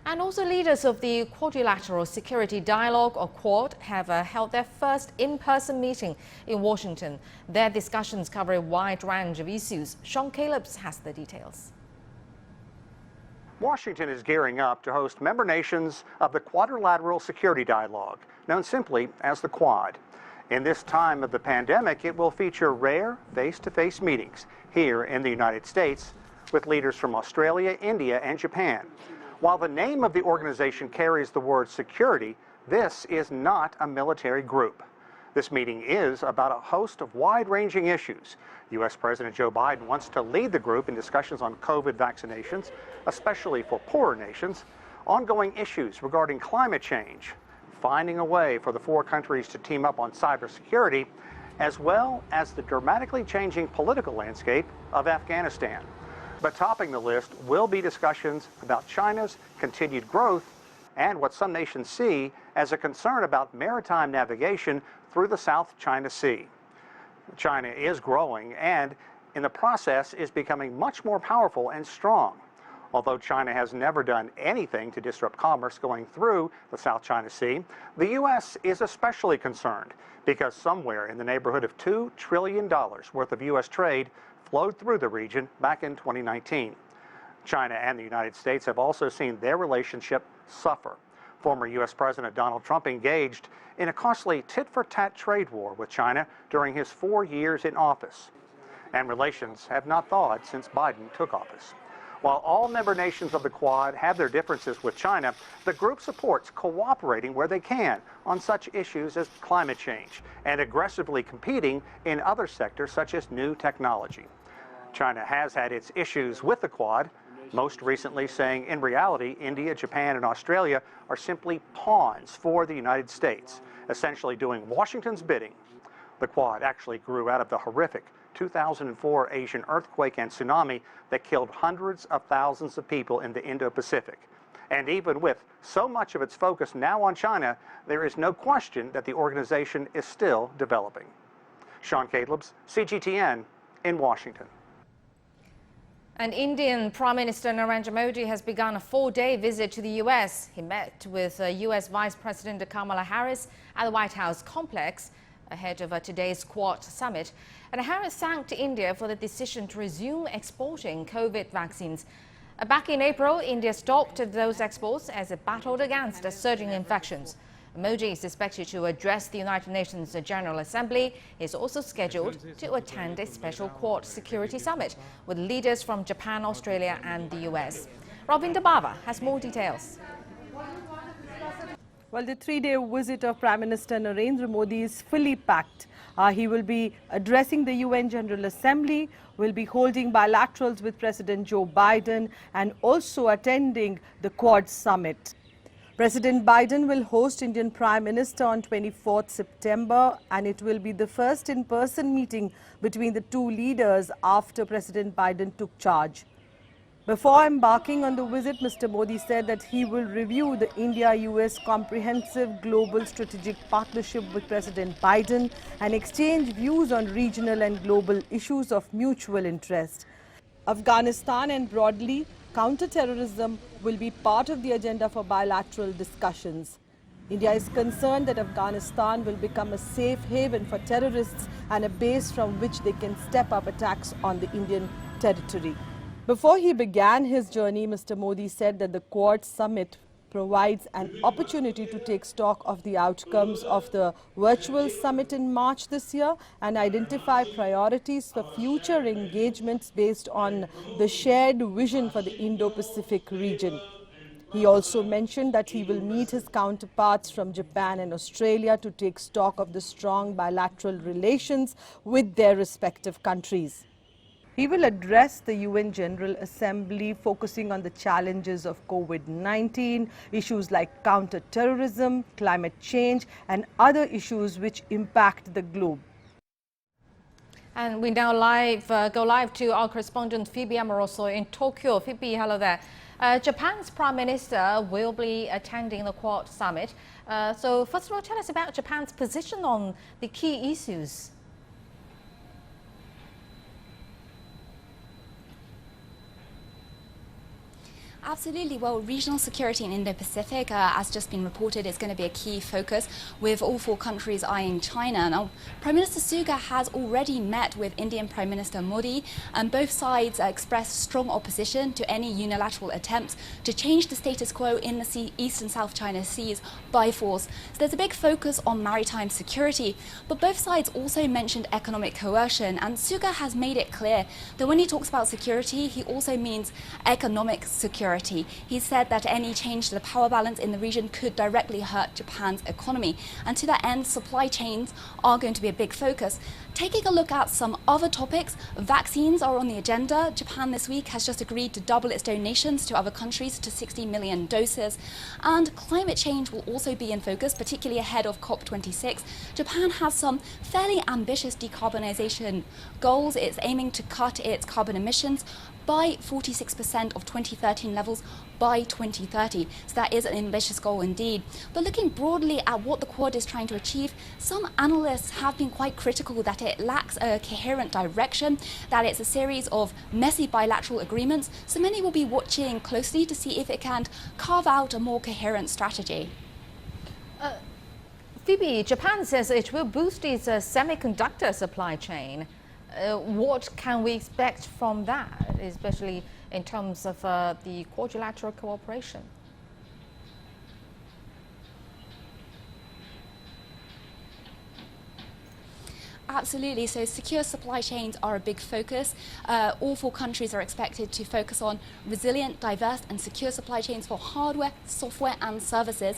And also leaders of the Quadrilateral Security Dialogue, or Quad, have held their first in-person meeting in Washington. Their discussions cover a wide range of issues. Sean Calebs has the details. Washington is gearing up to host member nations of the Quadrilateral Security Dialogue, known simply as the Quad. In this time of the pandemic, it will feature rare face-to-face meetings here in the United States with leaders from Australia, India, and Japan. While the name of the organization carries the word security, this is not a military group. This meeting is about a host of wide-ranging issues. U.S. President Joe Biden wants to lead the group in discussions on COVID vaccinations, especially for poorer nations, ongoing issues regarding climate change, finding a way for the four countries to team up on cybersecurity, as well as the dramatically changing political landscape of Afghanistan. But topping the list will be discussions about China's continued growth and what some nations see as a concern about maritime navigation through the South China Sea. China is growing and, in the process, is becoming much more powerful and strong. Although China has never done anything to disrupt commerce going through the South China Sea, the U.S. is especially concerned because somewhere in the neighborhood of $2 trillion worth of U.S. trade flowed through the region back in 2019. China and the United States have also seen their relationship suffer. Former U.S. President Donald Trump engaged in a costly tit-for-tat trade war with China during his 4 years in office. And relations have not thawed since Biden took office. While all member nations of the Quad have their differences with China, the group supports cooperating where they can on such issues as climate change and aggressively competing in other sectors such as new technology. China has had its issues with the Quad, most recently saying in reality India, Japan, and Australia are simply pawns for the United States, essentially doing Washington's bidding. The Quad actually grew out of the horrific 2004 Asian earthquake and tsunami that killed hundreds of thousands of people in the Indo-Pacific. And even with so much of its focus now on China, there is no question that the organization is still developing. Sean Calebs, CGTN in Washington. And Indian Prime Minister Narendra Modi has begun a 4-day visit to the U.S. He met with U.S. Vice President Kamala Harris at the White House complex ahead of today's Quad summit. And Harris thanked India for the decision to resume exporting COVID vaccines. Back in April, India stopped those exports as it battled against surging infections. Modi is expected to address the United Nations General Assembly. He is also scheduled to attend a special Quad security summit with leaders from Japan, Australia and the US. Ravinder Bava has more details. Well, the 3-day visit of Prime Minister Narendra Modi is fully packed. He will be addressing the UN General Assembly, will be holding bilaterals with President Joe Biden and also attending the Quad summit. President Biden will host Indian Prime Minister on 24th September, and it will be the first in-person meeting between the two leaders after President Biden took charge. Before embarking on the visit, Mr. Modi said that he will review the India-US Comprehensive Global Strategic Partnership with President Biden and exchange views on regional and global issues of mutual interest. Afghanistan and broadly, counter-terrorism will be part of the agenda for bilateral discussions. India is concerned that Afghanistan will become a safe haven for terrorists and a base from which they can step up attacks on the Indian territory. Before he began his journey, Mr. Modi said that the Quad summit provides an opportunity to take stock of the outcomes of the virtual summit in March this year and identify priorities for future engagements based on the shared vision for the Indo-Pacific region. He also mentioned that he will meet his counterparts from Japan and Australia to take stock of the strong bilateral relations with their respective countries. He will address the UN General Assembly, focusing on the challenges of COVID-19, issues like counter-terrorism, climate change, and other issues which impact the globe. And we now go live to our correspondent Phoebe Amoroso in Tokyo. Phoebe, hello there. Japan's Prime Minister will be attending the Quad summit. So first of all, tell us about Japan's position on the key issues. Absolutely. Well, regional security in Indo-Pacific, as just been reported, is going to be a key focus, with all four countries eyeing China. Now, Prime Minister Suga has already met with Indian Prime Minister Modi, and both sides expressed strong opposition to any unilateral attempts to change the status quo in the East and South China Seas by force. So there's a big focus on maritime security, but both sides also mentioned economic coercion, and Suga has made it clear that when he talks about security, he also means economic security. He said that any change to the power balance in the region could directly hurt Japan's economy. And to that end, supply chains are going to be a big focus. Taking a look at some other topics, vaccines are on the agenda. Japan this week has just agreed to double its donations to other countries to 60 million doses. And climate change will also be in focus, particularly ahead of COP26. Japan has some fairly ambitious decarbonization goals. It's aiming to cut its carbon emissions by 46% of 2013 levels by 2030. So that is an ambitious goal indeed. But looking broadly at what the Quad is trying to achieve, some analysts have been quite critical that it lacks a coherent direction, that it's a series of messy bilateral agreements. So many will be watching closely to see if it can carve out a more coherent strategy. Phoebe, Japan says it will boost its semiconductor supply chain. What can we expect from that, especially in terms of the quadrilateral cooperation? Absolutely. So secure supply chains are a big focus. All four countries are expected to focus on resilient, diverse and secure supply chains for hardware, software and services.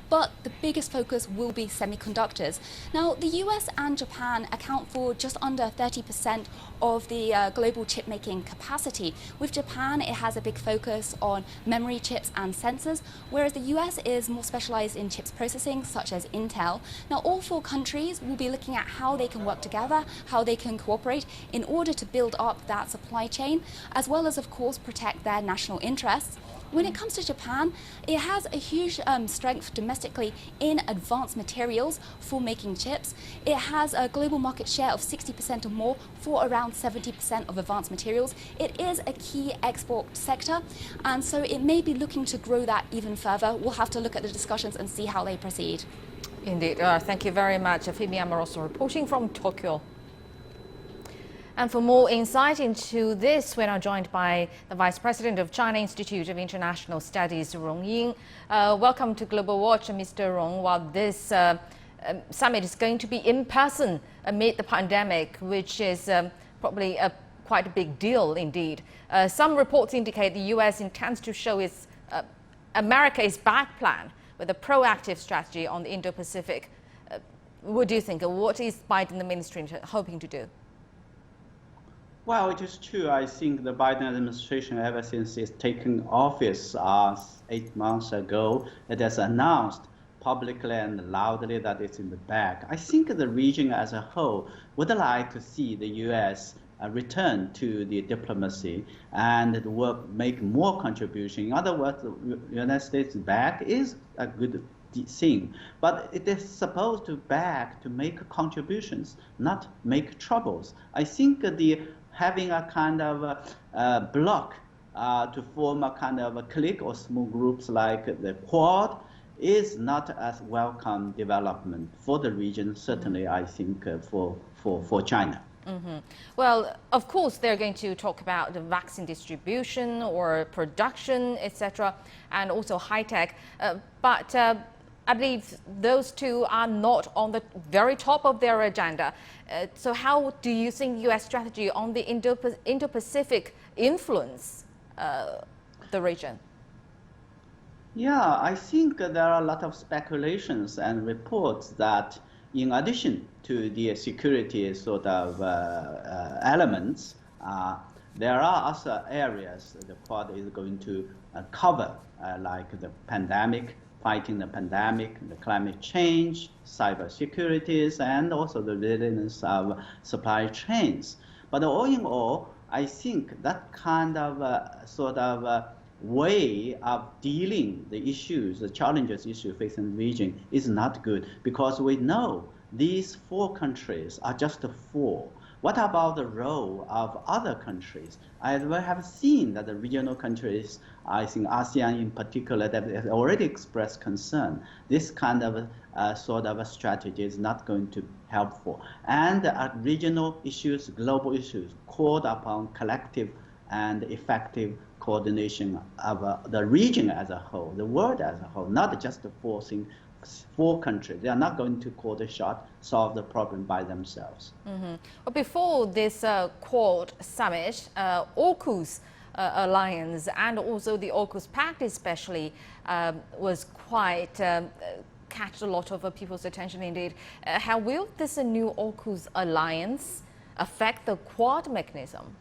But the biggest focus will be semiconductors. Now, the US and Japan account for just under 30% of the global chip making capacity. With Japan, it has a big focus on memory chips and sensors, whereas the US is more specialized in chips processing, such as Intel. Now, all four countries will be looking at how they can work together, how they can cooperate in order to build up that supply chain, as well as, of course, protect their national interests. When it comes to Japan, it has a huge strength domestically in advanced materials for making chips. It has a global market share of 60% or more for around 70% of advanced materials. It is a key export sector, and so it may be looking to grow that even further. We'll have to look at the discussions and see how they proceed. Indeed. Thank you very much. Phoebe Amoroso reporting from Tokyo. And for more insight into this, we're now joined by the Vice President of China Institute of International Studies, Rong Ying. Welcome to Global Watch, Mr. Rong. While this summit is going to be in person amid the pandemic, which is probably quite a big deal indeed. Some reports indicate the US intends to show its America is back plan with a proactive strategy on the Indo-Pacific. What do you think? What is Biden administration hoping to do? Well, it is true. I think the Biden administration, ever since it's taken office 8 months ago, it has announced publicly and loudly that it's in the bag. I think the region as a whole would like to see the U.S. Return to the diplomacy and make more contribution. In other words, the United States back is a good thing, but it is supposed to back to make contributions, not make troubles. I think having a kind of block to form a kind of a clique or small groups like the Quad is not as welcome development for the region, certainly I think for China. Mm-hmm. Well, of course, they're going to talk about the vaccine distribution or production, etc., and also high tech. But I believe those two are not on the very top of their agenda. So how do you think U.S. strategy on the Indo-Pacific influence the region? Yeah, I think there are a lot of speculations and reports that in addition to the security sort of elements, there are other areas the Quad is going to cover, like the pandemic, fighting the pandemic, the climate change, cyber securities, and also the resilience of supply chains. But all in all, I think that kind of way of dealing the issues, the challenges facing the region is not good, because we know these four countries are just four, What about the role of other countries? I have seen that the regional countries, I think ASEAN in particular, that has already expressed concern. This kind of sort of a strategy is not going to be helpful. And regional issues, global issues, called upon collective and effective coordination of the region as a whole, the world as a whole, not just forcing 4 countries. They are not going to call the shot, solve the problem by themselves. But before this Quad summit, AUKUS alliance and also the AUKUS Pact especially was quite catch a lot of people's attention indeed. How will this new AUKUS alliance affect the Quad mechanism?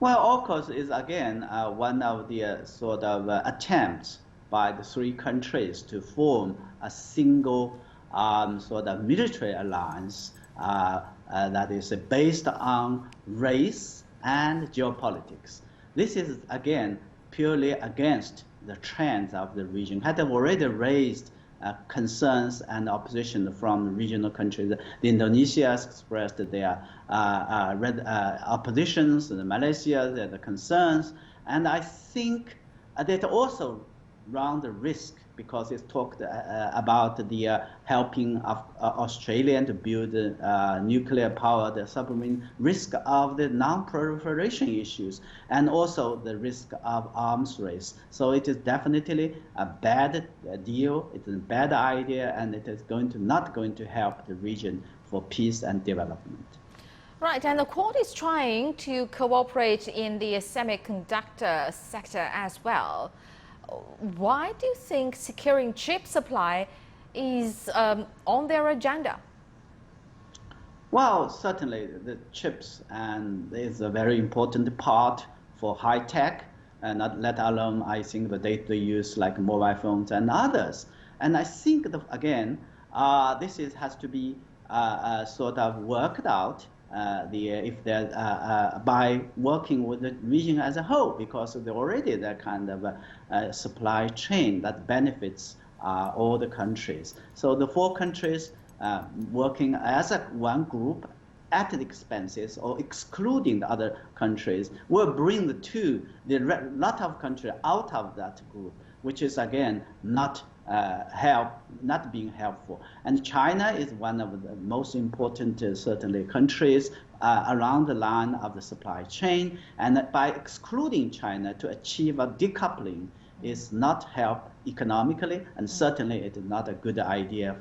Well, AUKUS is again one of the sort of attempts by the 3 countries to form a single sort of military alliance that is based on race and geopolitics. This is again purely against the trends of the region. Had already raised concerns and opposition from the regional countries. The Indonesia has expressed their oppositions, the Malaysia, their concerns, and I think that also run the risk because it's talked about the helping of Australia to build nuclear powered submarine, risk of the non-proliferation issues, and also the risk of arms race. So it is definitely a bad deal, it is a bad idea, and it is not going to help the region for peace and development. Right, and the Quad is trying to cooperate in the semiconductor sector as well. Why do you think securing chip supply is on their agenda? Well, certainly the chips is a very important part for high tech, and not let alone I think the data use like mobile phones and others. And I think that, again, this has to be sort of worked out. By working with the region as a whole, because they're already that kind of supply chain that benefits all the countries. So the 4 countries working as one group at the expenses or excluding the other countries will bring the lot of countries out of that group, which is again not being helpful. And China is one of the most important certainly countries around the line of the supply chain, and by excluding China to achieve a decoupling is not help economically, and certainly it is not a good idea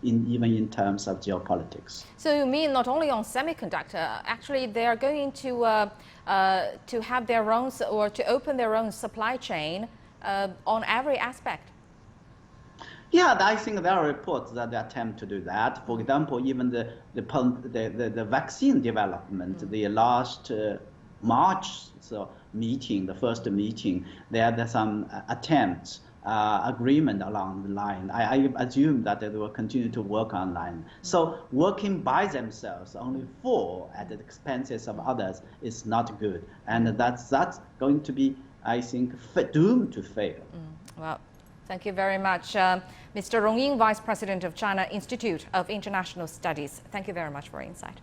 even in terms of geopolitics. So you mean not only on semiconductor, actually they are going to have their own, or to open their own supply chain on every aspect? Yeah, I think there are reports that they attempt to do that. For example, even the vaccine development, the last March meeting, the first meeting, there are some attempts, agreement along the line. I assume that they will continue to work online. So working by themselves, only 4 at the expenses of others, is not good. And that's going to be, I think, doomed to fail. Well, thank you very much. Mr. Rong Ying, Vice President of China Institute of International Studies. Thank you very much for your insight.